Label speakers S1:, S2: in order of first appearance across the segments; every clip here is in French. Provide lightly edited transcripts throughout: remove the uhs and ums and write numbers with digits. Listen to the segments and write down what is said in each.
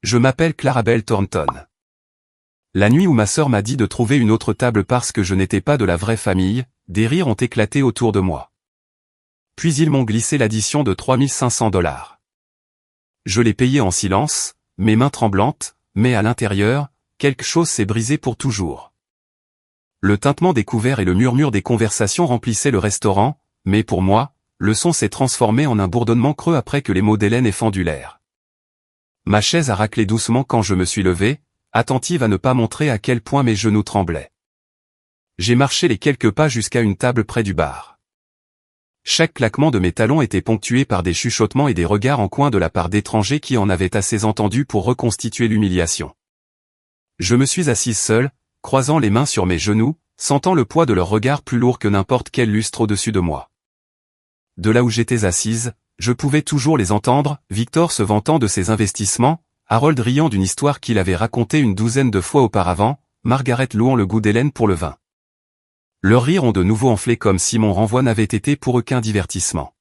S1: Je m'appelle Clarabelle Thornton. La nuit où ma sœur m'a dit de trouver une autre table parce que je n'étais pas de la vraie famille, des rires ont éclaté autour de moi. Puis ils m'ont glissé l'addition de $3500. Je l'ai payé en silence, mes mains tremblantes, mais à l'intérieur, quelque chose s'est brisé pour toujours. Le tintement des couverts et le murmure des conversations remplissaient le restaurant, mais pour moi, le son s'est transformé en un bourdonnement creux après que les mots d'Hélène aient fendu l'air. Ma chaise a raclé doucement quand je me suis levé, attentive à ne pas montrer à quel point mes genoux tremblaient. J'ai marché les quelques pas jusqu'à une table près du bar. Chaque claquement de mes talons était ponctué par des chuchotements et des regards en coin de la part d'étrangers qui en avaient assez entendu pour reconstituer l'humiliation. Je me suis assise seule, croisant les mains sur mes genoux, sentant le poids de leur regard plus lourd que n'importe quel lustre au-dessus de moi. De là où j'étais assise, je pouvais toujours les entendre, Victor se vantant de ses investissements, Harold riant d'une histoire qu'il avait racontée une douzaine de fois auparavant, Margaret louant le goût d'Hélène pour le vin. Leurs rires ont de nouveau enflé comme si mon renvoi n'avait été pour eux qu'un divertissement.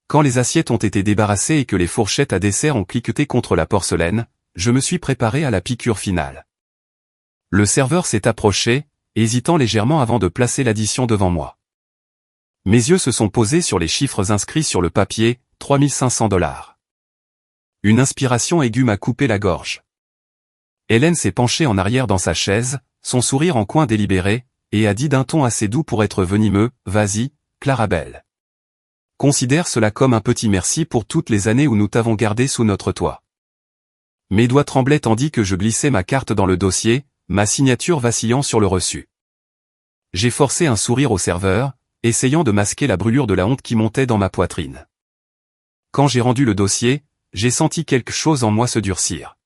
S1: Quand les assiettes ont été débarrassées et que les fourchettes à dessert ont cliqueté contre la porcelaine, je me suis préparé à la piqûre finale. Le serveur s'est approché, hésitant légèrement avant de placer l'addition devant moi. Mes yeux se sont posés sur les chiffres inscrits sur le papier, $3500. Une inspiration aiguë m'a coupé la gorge. Hélène s'est penchée en arrière dans sa chaise, son sourire en coin délibéré, et a dit d'un ton assez doux pour être venimeux, « Vas-y, Clarabelle. Considère cela comme un petit merci pour toutes les années où nous t'avons gardé sous notre toit. » Mes doigts tremblaient tandis que je glissais ma carte dans le dossier, ma signature vacillant sur le reçu. J'ai forcé un sourire au serveur, essayant de masquer la brûlure de la honte qui montait dans ma poitrine. Quand j'ai rendu le dossier, j'ai senti quelque chose en moi se durcir.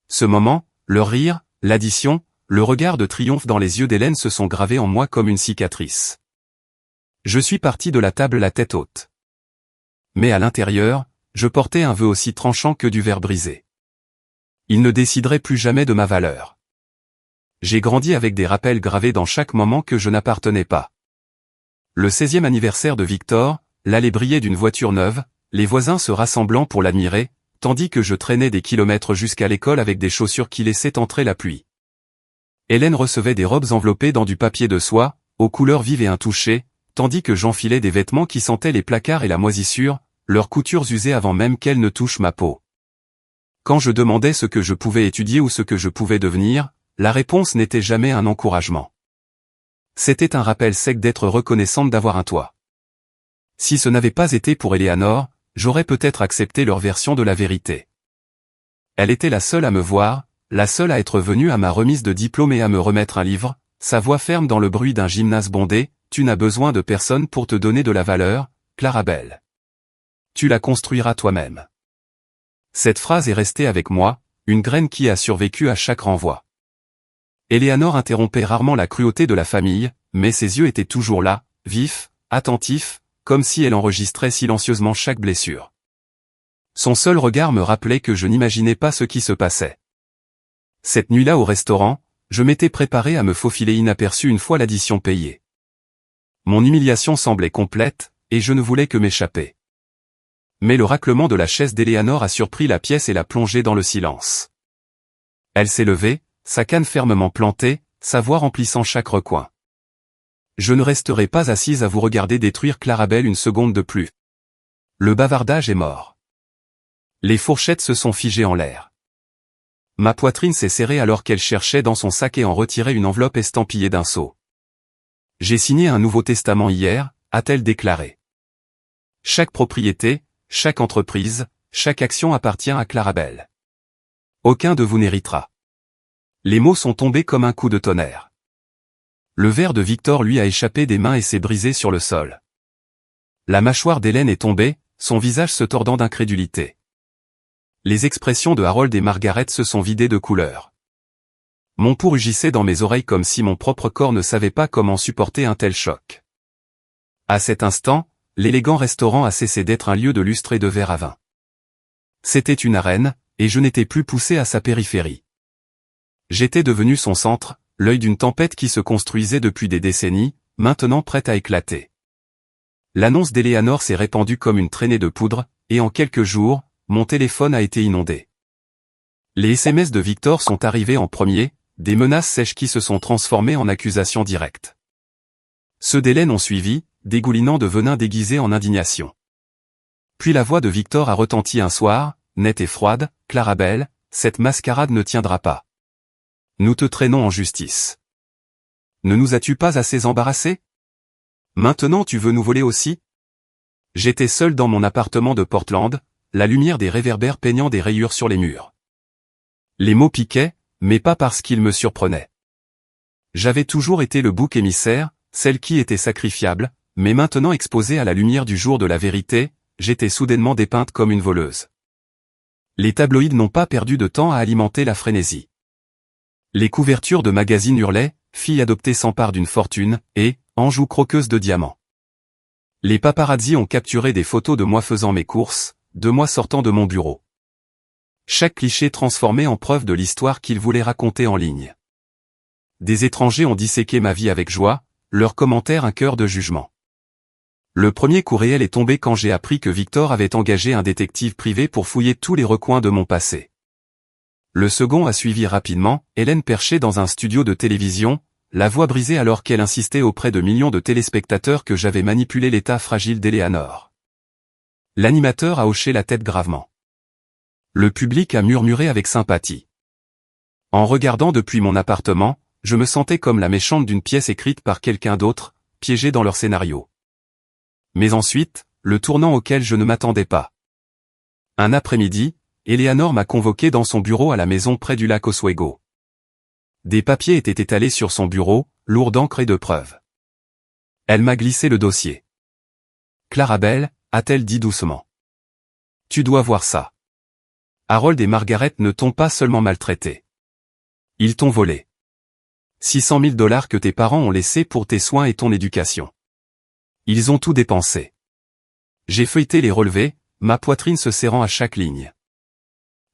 S1: Ce moment, le rire, l'addition, le regard de triomphe dans les yeux d'Hélène se sont gravés en moi comme une cicatrice. Je suis parti de la table la tête haute. Mais à l'intérieur, je portais un vœu aussi tranchant que du verre brisé. Il ne déciderait plus jamais de ma valeur. J'ai grandi avec des rappels gravés dans chaque moment que je n'appartenais pas. Le 16e anniversaire de Victor, l'allée brillait d'une voiture neuve, les voisins se rassemblant pour l'admirer, tandis que je traînais des kilomètres jusqu'à l'école avec des chaussures qui laissaient entrer la pluie. Hélène recevait des robes enveloppées dans du papier de soie, aux couleurs vives et intouchées, tandis que j'enfilais des vêtements qui sentaient les placards et la moisissure, leurs coutures usées avant même qu'elles ne touchent ma peau. Quand je demandais ce que je pouvais étudier ou ce que je pouvais devenir, la réponse n'était jamais un encouragement. C'était un rappel sec d'être reconnaissante d'avoir un toit. Si ce n'avait pas été pour Eleanor, j'aurais peut-être accepté leur version de la vérité. Elle était la seule à me voir, la seule à être venue à ma remise de diplôme et à me remettre un livre, sa voix ferme dans le bruit d'un gymnase bondé, « Tu n'as besoin de personne pour te donner de la valeur, Clarabelle. Tu la construiras toi-même. » Cette phrase est restée avec moi, une graine qui a survécu à chaque renvoi. Eleanor interrompait rarement la cruauté de la famille, mais ses yeux étaient toujours là, vifs, attentifs, comme si elle enregistrait silencieusement chaque blessure. Son seul regard me rappelait que je n'imaginais pas ce qui se passait. Cette nuit-là au restaurant, je m'étais préparé à me faufiler inaperçu une fois l'addition payée. Mon humiliation semblait complète, et je ne voulais que m'échapper. Mais le raclement de la chaise d'Eleanor a surpris la pièce et l'a plongée dans le silence. Elle s'est levée, sa canne fermement plantée, sa voix remplissant chaque recoin. Je ne resterai pas assise à vous regarder détruire Clarabelle une seconde de plus. Le bavardage est mort. Les fourchettes se sont figées en l'air. Ma poitrine s'est serrée alors qu'elle cherchait dans son sac et en retirait une enveloppe estampillée d'un sceau. J'ai signé un Nouveau Testament hier, a-t-elle déclaré. Chaque propriété, chaque entreprise, chaque action appartient à Clarabelle. Aucun de vous n'héritera. Les mots sont tombés comme un coup de tonnerre. Le verre de Victor lui a échappé des mains et s'est brisé sur le sol. La mâchoire d'Hélène est tombée, son visage se tordant d'incrédulité. Les expressions de Harold et Margaret se sont vidées de couleur. Mon pouls rugissait dans mes oreilles comme si mon propre corps ne savait pas comment supporter un tel choc. À cet instant, l'élégant restaurant a cessé d'être un lieu de lustre et de verre à vin. C'était une arène, et je n'étais plus poussé à sa périphérie. J'étais devenu son centre, l'œil d'une tempête qui se construisait depuis des décennies, maintenant prête à éclater. L'annonce d'Eleanor s'est répandue comme une traînée de poudre, et en quelques jours, mon téléphone a été inondé. Les SMS de Victor sont arrivés en premier, des menaces sèches qui se sont transformées en accusations directes. Ceux d'Hélène ont suivi, dégoulinant de venin déguisé en indignation. Puis la voix de Victor a retenti un soir, nette et froide, « Clarabelle, cette mascarade ne tiendra pas. Nous te traînons en justice. Ne nous as-tu pas assez embarrassés? Maintenant tu veux nous voler aussi? » J'étais seul dans mon appartement de Portland, la lumière des réverbères peignant des rayures sur les murs. Les mots piquaient, mais pas parce qu'ils me surprenaient. J'avais toujours été le bouc émissaire, celle qui était sacrifiable, mais maintenant exposée à la lumière du jour de la vérité, j'étais soudainement dépeinte comme une voleuse. Les tabloïds n'ont pas perdu de temps à alimenter la frénésie. Les couvertures de magazines hurlaient, « Fille adoptée s'empare d'une fortune » et « Anjou croqueuse de diamants ». Les paparazzis ont capturé des photos de moi faisant mes courses, de moi sortant de mon bureau. Chaque cliché transformé en preuve de l'histoire qu'ils voulaient raconter en ligne. Des étrangers ont disséqué ma vie avec joie, leurs commentaires un cœur de jugement. Le premier coup réel est tombé quand j'ai appris que Victor avait engagé un détective privé pour fouiller tous les recoins de mon passé. Le second a suivi rapidement, Hélène perchée dans un studio de télévision, la voix brisée alors qu'elle insistait auprès de millions de téléspectateurs que j'avais manipulé l'état fragile d'Éléanore. L'animateur a hoché la tête gravement. Le public a murmuré avec sympathie. En regardant depuis mon appartement, je me sentais comme la méchante d'une pièce écrite par quelqu'un d'autre, piégée dans leur scénario. Mais ensuite, le tournant auquel je ne m'attendais pas. Un après-midi, Éléanore m'a convoqué dans son bureau à la maison près du lac Oswego. Des papiers étaient étalés sur son bureau, lourds d'encre et de preuves. Elle m'a glissé le dossier. « Clarabelle » a-t-elle dit doucement. « Tu dois voir ça. Harold et Margaret ne t'ont pas seulement maltraité. Ils t'ont volé. 600 000 $ que tes parents ont laissés pour tes soins et ton éducation. Ils ont tout dépensé. » J'ai feuilleté les relevés, ma poitrine se serrant à chaque ligne.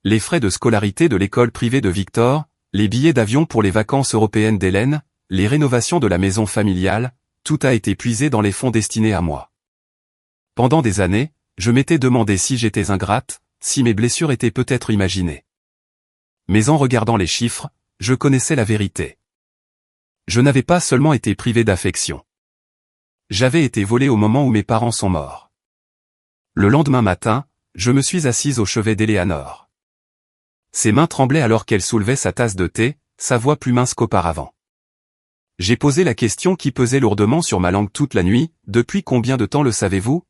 S1: Les frais de scolarité de l'école privée de Victor, les billets d'avion pour les vacances européennes d'Hélène, les rénovations de la maison familiale, tout a été puisé dans les fonds destinés à moi. Pendant des années, je m'étais demandé si j'étais ingrate, si mes blessures étaient peut-être imaginées. Mais en regardant les chiffres, je connaissais la vérité. Je n'avais pas seulement été privé d'affection. J'avais été volé au moment où mes parents sont morts. Le lendemain matin, je me suis assise au chevet d'Éléanore. Ses mains tremblaient alors qu'elle soulevait sa tasse de thé, sa voix plus mince qu'auparavant. J'ai posé la question qui pesait lourdement sur ma langue toute la nuit, « Depuis combien de temps le savez-vous »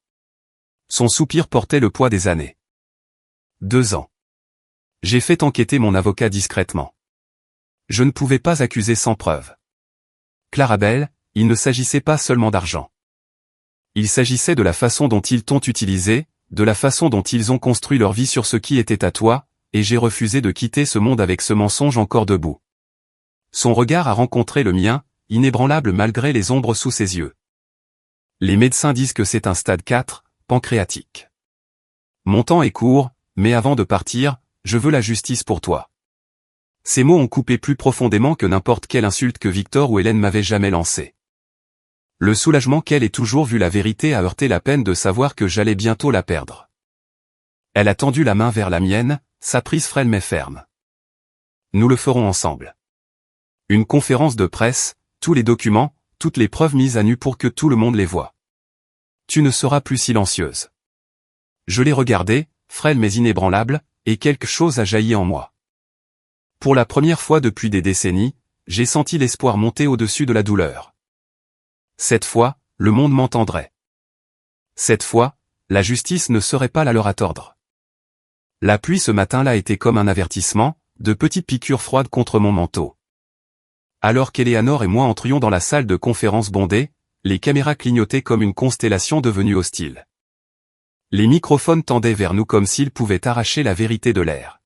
S1: Son soupir portait le poids des années. 2 ans. J'ai fait enquêter mon avocat discrètement. Je ne pouvais pas accuser sans preuve. Clarabelle, il ne s'agissait pas seulement d'argent. Il s'agissait de la façon dont ils t'ont utilisé, de la façon dont ils ont construit leur vie sur ce qui était à toi, et j'ai refusé de quitter ce monde avec ce mensonge encore debout. Son regard a rencontré le mien, inébranlable malgré les ombres sous ses yeux. Les médecins disent que c'est un stade 4, pancréatique. Mon temps est court, mais avant de partir, je veux la justice pour toi. Ces mots ont coupé plus profondément que n'importe quelle insulte que Victor ou Hélène m'avaient jamais lancée. Le soulagement qu'elle ait toujours vu la vérité a heurté la peine de savoir que j'allais bientôt la perdre. Elle a tendu la main vers la mienne, sa prise frêle mais ferme. Nous le ferons ensemble. Une conférence de presse, tous les documents, toutes les preuves mises à nu pour que tout le monde les voie. Tu ne seras plus silencieuse. Je l'ai regardée, frêle mais inébranlable, et quelque chose a jailli en moi. Pour la première fois depuis des décennies, j'ai senti l'espoir monter au-dessus de la douleur. Cette fois, le monde m'entendrait. Cette fois, la justice ne serait pas la leur à tordre. La pluie ce matin-là était comme un avertissement, de petites piqûres froides contre mon manteau. Alors qu'Éléanore et moi entrions dans la salle de conférence bondée, les caméras clignotaient comme une constellation devenue hostile. Les microphones tendaient vers nous comme s'ils pouvaient arracher la vérité de l'air.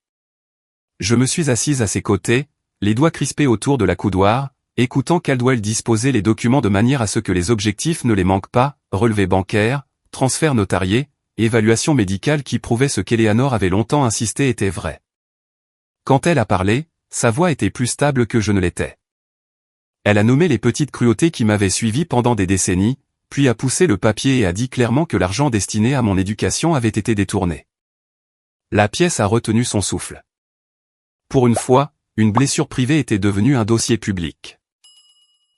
S1: Je me suis assise à ses côtés, les doigts crispés autour de la coudoir, écoutant Caldwell disposer les documents de manière à ce que les objectifs ne les manquent pas, relevés bancaires, transferts notariés, évaluation médicale qui prouvait ce qu'Éléanore avait longtemps insisté était vrai. Quand elle a parlé, sa voix était plus stable que je ne l'étais. Elle a nommé les petites cruautés qui m'avaient suivi pendant des décennies, puis a poussé le papier et a dit clairement que l'argent destiné à mon éducation avait été détourné. La pièce a retenu son souffle. Pour une fois, une blessure privée était devenue un dossier public.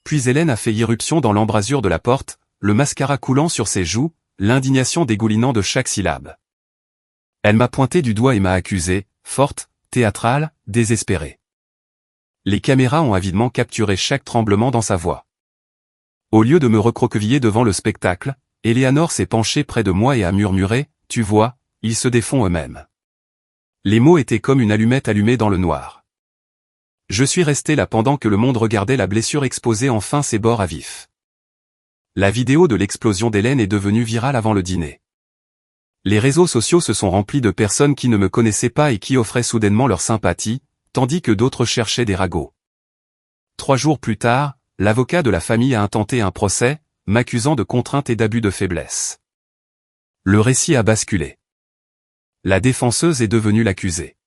S1: Puis Hélène a fait irruption dans l'embrasure de la porte, le mascara coulant sur ses joues, l'indignation dégoulinant de chaque syllabe. Elle m'a pointé du doigt et m'a accusé, forte, théâtrale, désespérée. Les caméras ont avidement capturé chaque tremblement dans sa voix. Au lieu de me recroqueviller devant le spectacle, Eleanor s'est penchée près de moi et a murmuré, « Tu vois, ils se défont eux-mêmes. » Les mots étaient comme une allumette allumée dans le noir. Je suis resté là pendant que le monde regardait la blessure exposer enfin ses bords à vif. La vidéo de l'explosion d'Hélène est devenue virale avant le dîner. Les réseaux sociaux se sont remplis de personnes qui ne me connaissaient pas et qui offraient soudainement leur sympathie, tandis que d'autres cherchaient des ragots. 3 jours plus tard, l'avocat de la famille a intenté un procès, m'accusant de contrainte et d'abus de faiblesse. Le récit a basculé. La défenseuse est devenue l'accusée.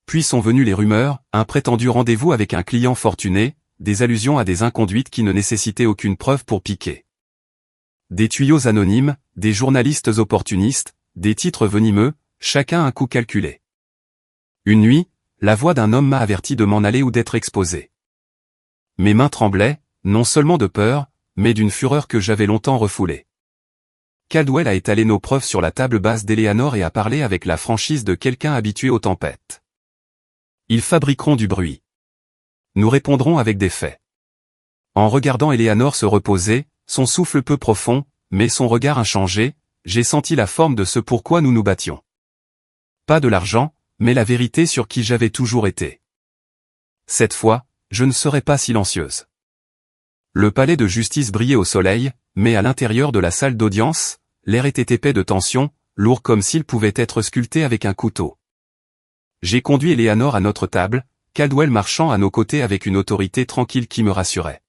S1: Puis sont venues les rumeurs, un prétendu rendez-vous avec un client fortuné, des allusions à des inconduites qui ne nécessitaient aucune preuve pour piquer. Des tuyaux anonymes, des journalistes opportunistes, des titres venimeux, chacun un coup calculé. Une nuit, la voix d'un homme m'a averti de m'en aller ou d'être exposé. Mes mains tremblaient, non seulement de peur, mais d'une fureur que j'avais longtemps refoulée. Caldwell a étalé nos preuves sur la table basse d'Eleanor et a parlé avec la franchise de quelqu'un habitué aux tempêtes. Ils fabriqueront du bruit. Nous répondrons avec des faits. En regardant Eleanor se reposer, son souffle peu profond, mais son regard inchangé, j'ai senti la forme de ce pourquoi nous nous battions. Pas de l'argent, mais la vérité sur qui j'avais toujours été. Cette fois, je ne serai pas silencieuse. Le palais de justice brillait au soleil, mais à l'intérieur de la salle d'audience, l'air était épais de tension, lourd comme s'il pouvait être sculpté avec un couteau. J'ai conduit Eleanor à notre table, Caldwell marchant à nos côtés avec une autorité tranquille qui me rassurait.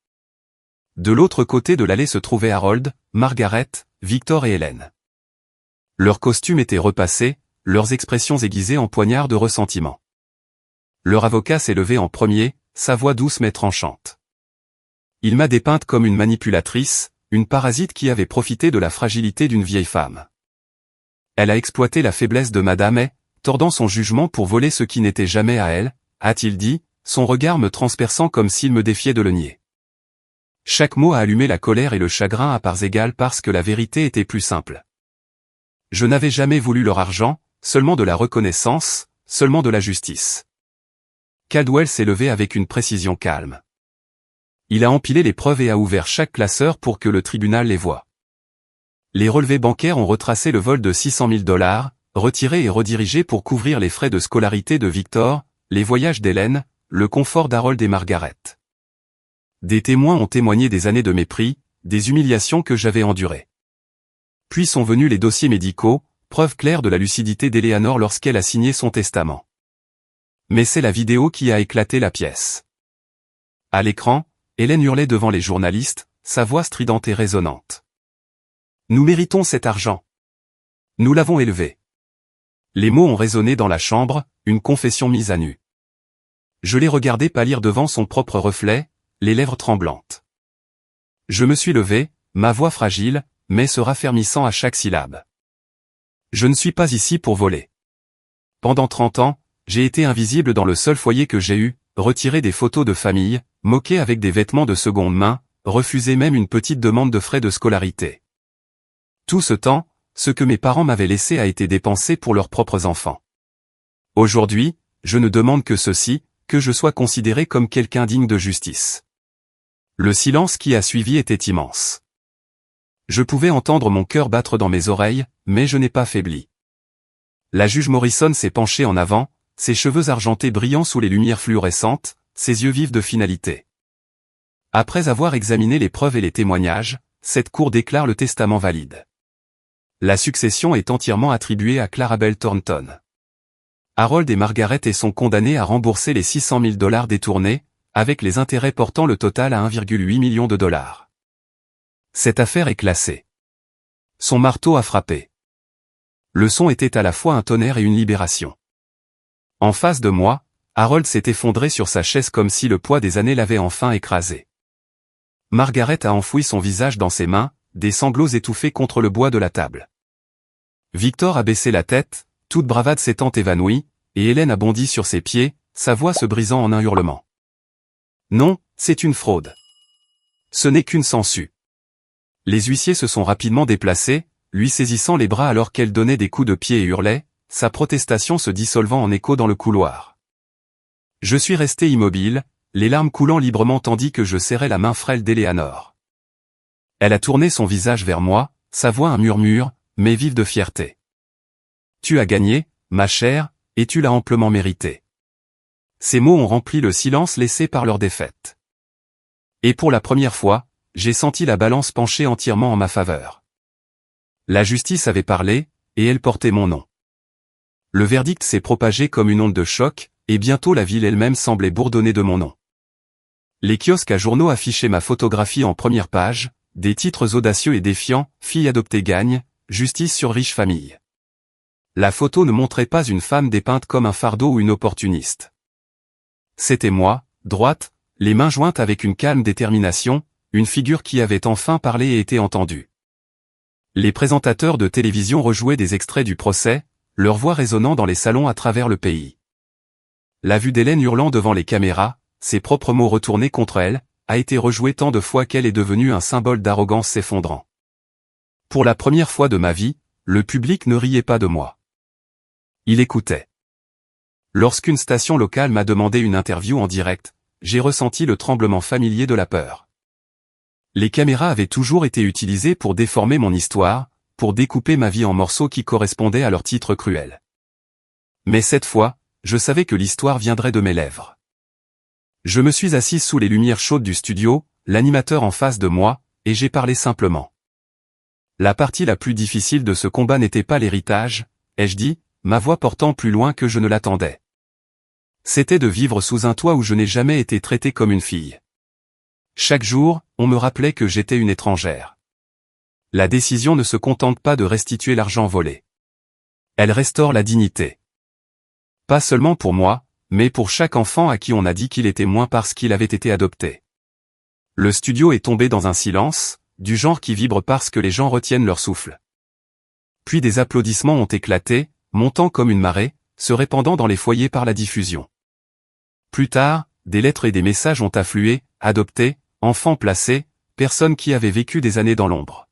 S1: De l'autre côté de l'allée se trouvaient Harold, Margaret, Victor et Hélène. Leurs costumes étaient repassés, leurs expressions aiguisées en poignards de ressentiment. Leur avocat s'est levé en premier, sa voix douce mais tranchante. Il m'a dépeinte comme une manipulatrice, une parasite qui avait profité de la fragilité d'une vieille femme. Elle a exploité la faiblesse de Madame et, tordant son jugement pour voler ce qui n'était jamais à elle, a-t-il dit, son regard me transperçant comme s'il me défiait de le nier. Chaque mot a allumé la colère et le chagrin à parts égales parce que la vérité était plus simple. Je n'avais jamais voulu leur argent, seulement de la reconnaissance, seulement de la justice. Caldwell s'est levé avec une précision calme. Il a empilé les preuves et a ouvert chaque classeur pour que le tribunal les voie. Les relevés bancaires ont retracé le vol de $600 000, retirés et redirigés pour couvrir les frais de scolarité de Victor, les voyages d'Hélène, le confort d'Harold et Margaret. Des témoins ont témoigné des années de mépris, des humiliations que j'avais endurées. Puis sont venus les dossiers médicaux, preuve claire de la lucidité d'Eleanor lorsqu'elle a signé son testament. Mais c'est la vidéo qui a éclaté la pièce. À l'écran, Hélène hurlait devant les journalistes, sa voix stridente et résonnante. Nous méritons cet argent. Nous l'avons élevé. Les mots ont résonné dans la chambre, une confession mise à nu. Je l'ai regardée pâlir devant son propre reflet, les lèvres tremblantes. Je me suis levé, ma voix fragile, mais se raffermissant à chaque syllabe. Je ne suis pas ici pour voler. Pendant 30 ans, j'ai été invisible dans le seul foyer que j'ai eu, retiré des photos de famille, moqué avec des vêtements de seconde main, refusé même une petite demande de frais de scolarité. Tout ce temps, ce que mes parents m'avaient laissé a été dépensé pour leurs propres enfants. Aujourd'hui, je ne demande que ceci, que je sois considéré comme quelqu'un digne de justice. Le silence qui a suivi était immense. Je pouvais entendre mon cœur battre dans mes oreilles, mais je n'ai pas faibli. La juge Morrison s'est penchée en avant, ses cheveux argentés brillant sous les lumières fluorescentes, ses yeux vifs de finalité. Après avoir examiné les preuves et les témoignages, cette cour déclare le testament valide. La succession est entièrement attribuée à Clarabelle Thornton. Harold et Margaret sont condamnés à rembourser les $600 000 détournés, avec les intérêts portant le total à $1,8 million. Cette affaire est classée. Son marteau a frappé. Le son était à la fois un tonnerre et une libération. En face de moi, Harold s'est effondré sur sa chaise comme si le poids des années l'avait enfin écrasé. Margaret a enfoui son visage dans ses mains, des sanglots étouffés contre le bois de la table. Victor a baissé la tête, toute bravade s'étant évanouie, et Hélène a bondi sur ses pieds, sa voix se brisant en un hurlement. Non, c'est une fraude. Ce n'est qu'une sangsue. Les huissiers se sont rapidement déplacés, lui saisissant les bras alors qu'elle donnait des coups de pied et hurlait, sa protestation se dissolvant en écho dans le couloir. Je suis resté immobile, les larmes coulant librement tandis que je serrais la main frêle d'Eleanor. Elle a tourné son visage vers moi, sa voix un murmure, mais vive de fierté. Tu as gagné, ma chère, et tu l'as amplement mérité. Ces mots ont rempli le silence laissé par leur défaite. Et pour la première fois, j'ai senti la balance pencher entièrement en ma faveur. La justice avait parlé, et elle portait mon nom. Le verdict s'est propagé comme une onde de choc, et bientôt la ville elle-même semblait bourdonner de mon nom. Les kiosques à journaux affichaient ma photographie en première page, des titres audacieux et défiants, fille adoptée gagne, justice sur riche famille. La photo ne montrait pas une femme dépeinte comme un fardeau ou une opportuniste. C'était moi, droite, les mains jointes avec une calme détermination, une figure qui avait enfin parlé et été entendue. Les présentateurs de télévision rejouaient des extraits du procès, leur voix résonnant dans les salons à travers le pays. La vue d'Hélène hurlant devant les caméras, ses propres mots retournés contre elle, a été rejouée tant de fois qu'elle est devenue un symbole d'arrogance s'effondrant. Pour la première fois de ma vie, le public ne riait pas de moi. Il écoutait. Lorsqu'une station locale m'a demandé une interview en direct, j'ai ressenti le tremblement familier de la peur. Les caméras avaient toujours été utilisées pour déformer mon histoire, pour découper ma vie en morceaux qui correspondaient à leur titre cruel. Mais cette fois, je savais que l'histoire viendrait de mes lèvres. Je me suis assise sous les lumières chaudes du studio, l'animateur en face de moi, et j'ai parlé simplement. La partie la plus difficile de ce combat n'était pas l'héritage, ai-je dit, ma voix portant plus loin que je ne l'attendais. C'était de vivre sous un toit où je n'ai jamais été traitée comme une fille. Chaque jour, on me rappelait que j'étais une étrangère. La décision ne se contente pas de restituer l'argent volé. Elle restaure la dignité. Pas seulement pour moi, mais pour chaque enfant à qui on a dit qu'il était moins parce qu'il avait été adopté. Le studio est tombé dans un silence, du genre qui vibre parce que les gens retiennent leur souffle. Puis des applaudissements ont éclaté, montant comme une marée, se répandant dans les foyers par la diffusion. Plus tard, des lettres et des messages ont afflué, adoptés, enfants placés, personnes qui avaient vécu des années dans l'ombre.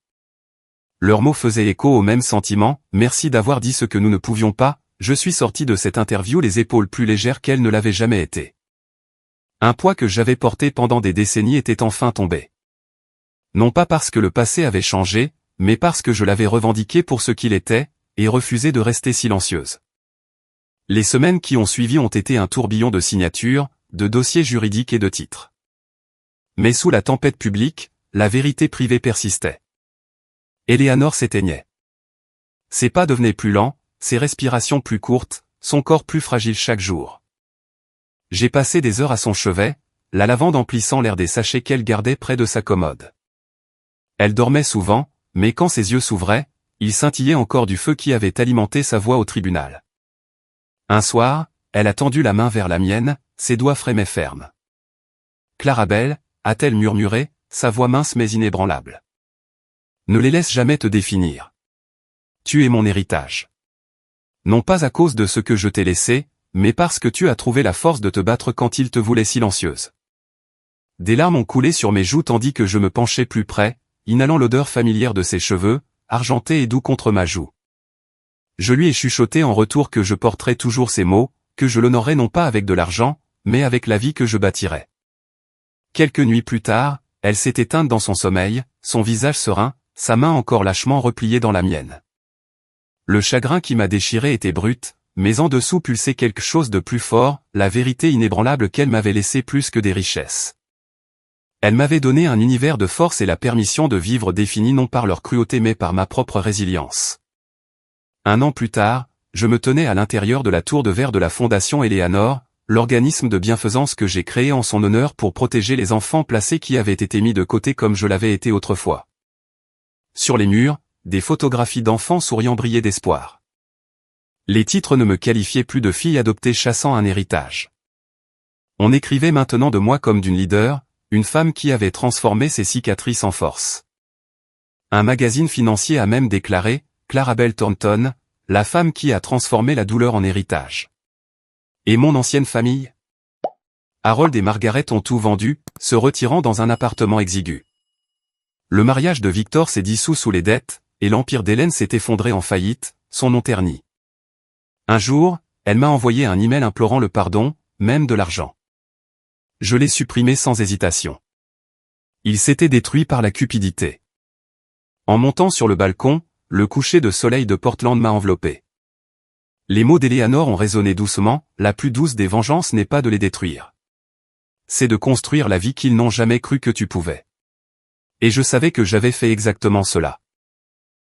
S1: Leurs mots faisaient écho au même sentiment, merci d'avoir dit ce que nous ne pouvions pas, je suis sorti de cette interview les épaules plus légères qu'elles ne l'avaient jamais été. Un poids que j'avais porté pendant des décennies était enfin tombé. Non pas parce que le passé avait changé, mais parce que je l'avais revendiqué pour ce qu'il était, et refusé de rester silencieuse. Les semaines qui ont suivi ont été un tourbillon de signatures, de dossiers juridiques et de titres. Mais sous la tempête publique, la vérité privée persistait. Eleanor s'éteignait. Ses pas devenaient plus lents, ses respirations plus courtes, son corps plus fragile chaque jour. J'ai passé des heures à son chevet, la lavande emplissant l'air des sachets qu'elle gardait près de sa commode. Elle dormait souvent, mais quand ses yeux s'ouvraient, il scintillait encore du feu qui avait alimenté sa voix au tribunal. Un soir, elle a tendu la main vers la mienne, ses doigts frais mais fermes. « Clarabelle » a-t-elle murmuré, sa voix mince mais inébranlable. « Ne les laisse jamais te définir. Tu es mon héritage. Non pas à cause de ce que je t'ai laissé, mais parce que tu as trouvé la force de te battre quand il te voulait silencieuse. » Des larmes ont coulé sur mes joues tandis que je me penchais plus près, inhalant l'odeur familière de ses cheveux, argentés et doux contre ma joue. Je lui ai chuchoté en retour que je porterais toujours ces mots, que je l'honorerais non pas avec de l'argent, mais avec la vie que je bâtirais. Quelques nuits plus tard, elle s'est éteinte dans son sommeil, son visage serein, sa main encore lâchement repliée dans la mienne. Le chagrin qui m'a déchiré était brut, mais en dessous pulsait quelque chose de plus fort, la vérité inébranlable qu'elle m'avait laissée plus que des richesses. Elle m'avait donné un univers de force et la permission de vivre défini non par leur cruauté mais par ma propre résilience. Un an plus tard, je me tenais à l'intérieur de la tour de verre de la Fondation Eleanor, l'organisme de bienfaisance que j'ai créé en son honneur pour protéger les enfants placés qui avaient été mis de côté comme je l'avais été autrefois. Sur les murs, des photographies d'enfants souriant brillaient d'espoir. Les titres ne me qualifiaient plus de fille adoptée chassant un héritage. On écrivait maintenant de moi comme d'une leader, une femme qui avait transformé ses cicatrices en force. Un magazine financier a même déclaré, Clarabelle Thornton, la femme qui a transformé la douleur en héritage. Et mon ancienne famille ? Harold et Margaret ont tout vendu, se retirant dans un appartement exigu. Le mariage de Victor s'est dissous sous les dettes, et l'empire d'Hélène s'est effondré en faillite, son nom terni. Un jour, elle m'a envoyé un email implorant le pardon, même de l'argent. Je l'ai supprimé sans hésitation. Il s'était détruit par la cupidité. En montant sur le balcon, le coucher de soleil de Portland m'a enveloppé. Les mots d'Eleanor ont résonné doucement, la plus douce des vengeances n'est pas de les détruire. C'est de construire la vie qu'ils n'ont jamais cru que tu pouvais. Et je savais que j'avais fait exactement cela.